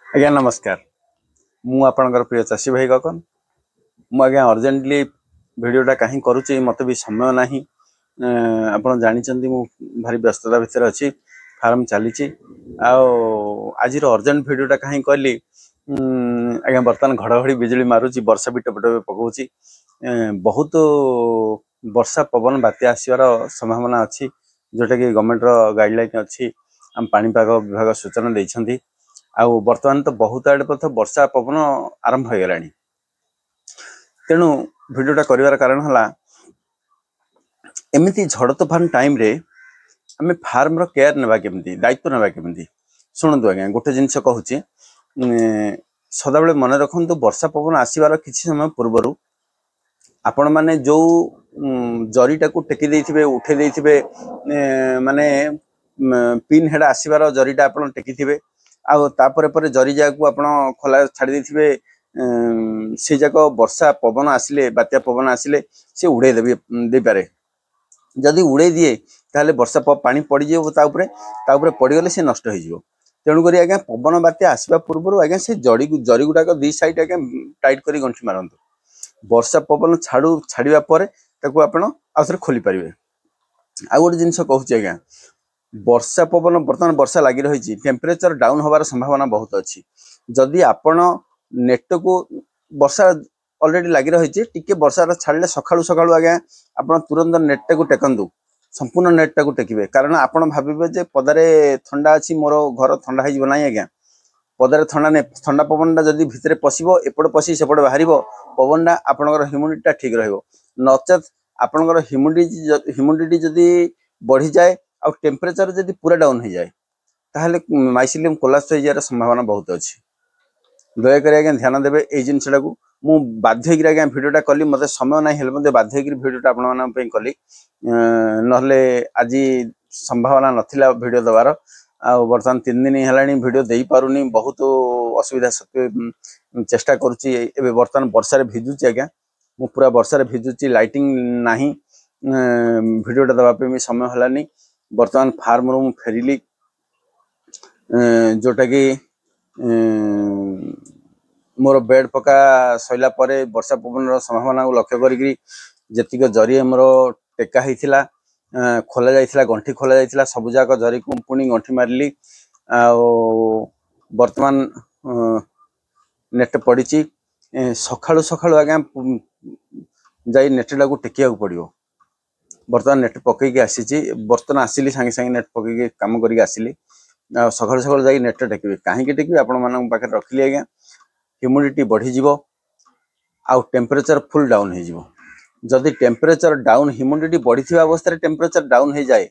आज्ञा नमस्कार। मु आपणकर प्रिय चाषी भाई गगन मु आज्ञा अर्जेंटली भिडटा कहीं करुच्ची मत भी समय ना आप जानते मु भारी व्यस्तता भितर अच्छी फार्म चली आज अर्जेंट भिडटा कहीं कहली आज्ञा बर्तमान घड़घड़ी बिजुली मारुची वर्षा भी टपे टपे पकाउची बहुत वर्षा पवन बात्या आसवर संभावना अच्छी जोटा कि गवर्नमेंट गाइडलाइन अच्छी आम पाणीपाग विभाग सूचना देइछंती आउ बर्तमान तो बहुत आड़े पथ वर्षा पवन आरंभ हो गलानी तेणु भिडियोटा करिवार कारण हला एमिति झड़ तोफान टाइम रे आमे फार्म रो केयर नेबा केमती दायित्व नेबा केमती शुणु आज्ञा गोटे जिनस कहूची सदा बेले मन रखंतु वर्षा पवन आसीबार किछि समय पूर्वरु आपण माने जो जरीटा को टेकी देइथिबे उठे देइथिबे माने पिन हेड आसीबार जरीटा आपण टेकी थिबे आउ तापरे परे जरी जाकू आपण खोला छाड़ी देथिबे से जाक वर्षा पवन आसिले बात्या पवन आसिले से उड़े दे पारे जदि उड़े दिए ताहले वर्षा पानी पड़ जाए पड़ गले से नष्ट हो तेणुक आज्ञा पवन बात्या आसवा पूर्व आज्ञा से जरी गुड़ाक दी साइड आज्ञा टाइट कर गंठी मारतु वर्षा पवन छाड़ा पर आउे खोली पारे आ गोटे जिनस कहूँ आज्ञा वर्षा पवन बर्तमान वर्षा लगी रही टेम्परेचर डाउन होवार संभावना बहुत अच्छी जदि आपण नेट को वर्षा ऑलरेडी लगी रही टिके वर्षा छाड़े सकाळू सकाळू आज्ञा आपण तुरंत नेट को टेकंतु संपूर्ण नेट को टेकिबे कारण आपण भाबिबे जे पदारे ठंडा अच्छी मोर घर ठंडा हो ना आज्ञा पदारे ठंडा पवनटा जदि भितर पशिबो एपटे पशि सेपटे बाहरिबो पवनटा आपणकर ह्यूमिडिटी ठीक रहिबो नचेत आपणकर ह्यूमिडिटी जदि बढ़ी जाए आ टेम्परेचर जदि पूरा डाउन हो जाए ताहले माइसिलियम कोलाप्स हो जाए संभावना बहुत अच्छी दयाकोरी आज्ञा ध्यान देवे ये जिनसा को मु बाध्य आज्ञा भिडियोटा कली मत समय ना हेल्ले बाध्य भिडियोटा आपण कली नहले आज संभावना नथिला भिडियो दबार आ बर्तमान 3 दिन है भिडियो दे पारुनी बहुत असुविधा सत्वे चेष्टा करुच्ची एबे बर्तमान वर्षा भिजुची आज्ञा मु पूरा वर्षा भिजुची लाइटिंग नाही भिडियोटा दवापे भी समय हलानी बर्तमान फार्म रू फेरिली जोटा कि मोर बेड पका सैला परे वर्षा पवन संभावना को लक्ष्य करी जेतिक जरी मोर टेका होता खोल जाइथिला गंठी खोल जाइथिला सब जाक जरी को पुणी गंठी मारली आ बर्तमान नेट पड़ी सकाळू सकाळू आज्ञा जाई नेटटा को टेकिया पड़ो बर्तमान नेट पकईकी आसी बर्तमान आसिली सांगे सांगे नेट पकईकी काम करके आसिली सकाळू सकाळू जाई नेट टेकिबे कहीं टेकिबे आपण मानक पाखे रखिली आज्ञा ह्यूमिडिटी बढ़ी जीवो आउ टेम्परेचर फुल डाउन हो जीवो जदि टेम्परेचर डाउन ह्यूमिडिटी बढ़ी थिबा अवस्था रे टेम्परेचर डाउन हो जाए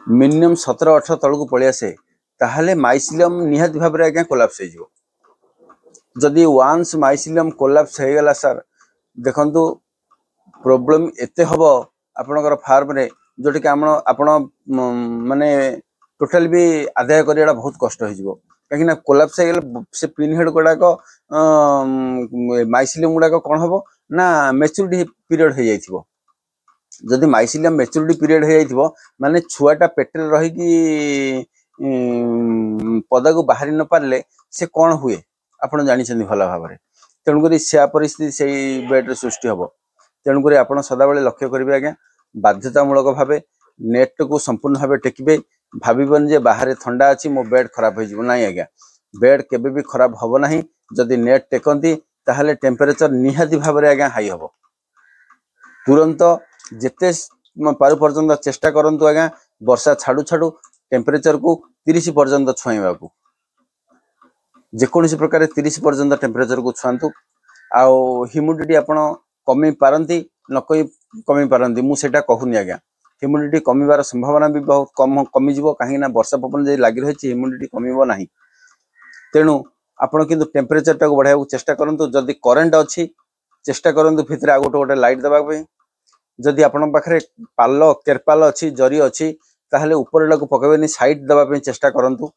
मिनिमम 17-18 तल को पळि आसे ताहले माइसिलियम निहाती भाव रे आज्ञा कोलाप्स हो जीवो जदि वांस माइसिलियम कोलाप्स हो गला सर देखंतु प्रॉब्लम एते हबो आपणकर फार्म रे जोटे कि आपण माने टोटल भी आदाय करियाडा बहुत कष्ट हो जीवो कहीं ना कोलाप्स हो गले से पिन हेड गुड़ाक माइसिलियम गुड़ाक कौन हम ना मैच्योरिटी पीरियड हो जाइथिबो जदि माइसिलियम मैच्योरिटी पीरियड हो जाइथिबो माने छुआटा पेटरे रही पदा को बाहरी न पारले से कौन हुए आपण जानिछन्ती भला भाव में तेणुक से परिस्थिति से बेड सृष्टि हम तेणुक आप सदा बेले लक्ष्य करेंगे आज्ञा बाध्यतामूलक भाव नेट को संपूर्ण भाव टेकिबे भावन जे बाहर ठंडा अच्छी मो बेड खराब हो ना आज्ञा बेड केबे भी खराब हम ना जदि नेट टेकती ताहले टेम्परेचर निहाती भाव में आज्ञा हाई हम तुरंत जेते पारु पर्यंत चेष्टा करंतु आज्ञा वर्षा छाड़ू छाड़ू टेम्परेचर को 30 पर्यंत छुआ को जेकोसी प्रकार 30 पर्यंत टेम्परेचर को छुआंतु आउ ह्यूमिडिटी आपण कमी पारती न कमी पारती मुझे कहूनी आज्ञा ह्यूमिडिटी कमिबार संभावना भी बहुत कमी जीवो कहीं ना वर्षा पवन जे लगी रही ह्यूमिडिटी कमिबो नाही तेणु आपण किंतु टेम्परेचर टाको बढ़ाया चेष्टा करंतु जदि करेंट अच्छी चेष्टा करंतु भितर आ गोटे लाइट देबा जदि आपण पाखरे पाल केरपाल अच्छी जरी अच्छी ताहले ऊपर को पकेबेनी साइड देबा चेष्टा करंतु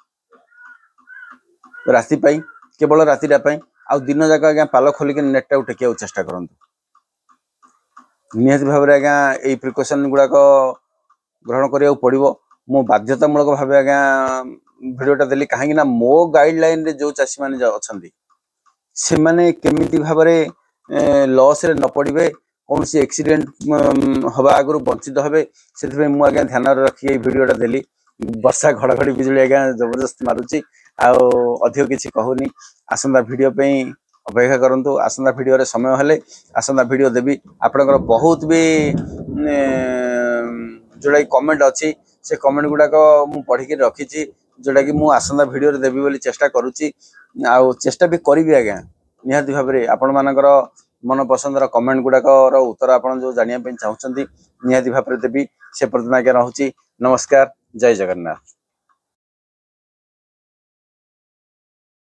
राति पाई केवल रातिटा पाई आ दिन जाक आज्ञा पाल खोलिक नेटा टेकिया चेष्टा करंतु निहाती भाव में आज्ञा यही प्रिकॉशन गुड़ाक ग्रहण करा पड़ो मो बाध्यतामूलक भाव आज्ञा भिडियोटा देली कहीं ना मो गाइडलाइन रे जो चाषी माने अछंती से माने केमिति भाबरे लॉस रे न पड़िबे कौन सी एक्सीडेंट हवा आगु वंचित हेबे से मु आज्ञा ध्यान रखी ये भिडियोटा देली वर्षा घड़घड़ी बिजुली आज्ञा जबरदस्त मारुची अधिक किसी कहूनी आसंता वीडियो पे अपेक्षा करंतु आसंता वीडियो रे समय हेले आसंता वीडियो देबी आपनकर बहुत भी जोड़ा कमेंट अच्छी से कमेंट गुड़ाक मु पढ़ी के रखी जोटा कि मु आसंता वीडियो रे देबी बोली चेष्टा करूची आ चेष्टा भी करी आज्ञा निहाती भाव में आपण मानकर मन पसंद कमेंट गुड़ाक उत्तर आपन जो जानिया पे चाहउछंती निहाती भाव में देबी से पर्यंत आज्ञा रहूची नमस्कार जय जगन्नाथ।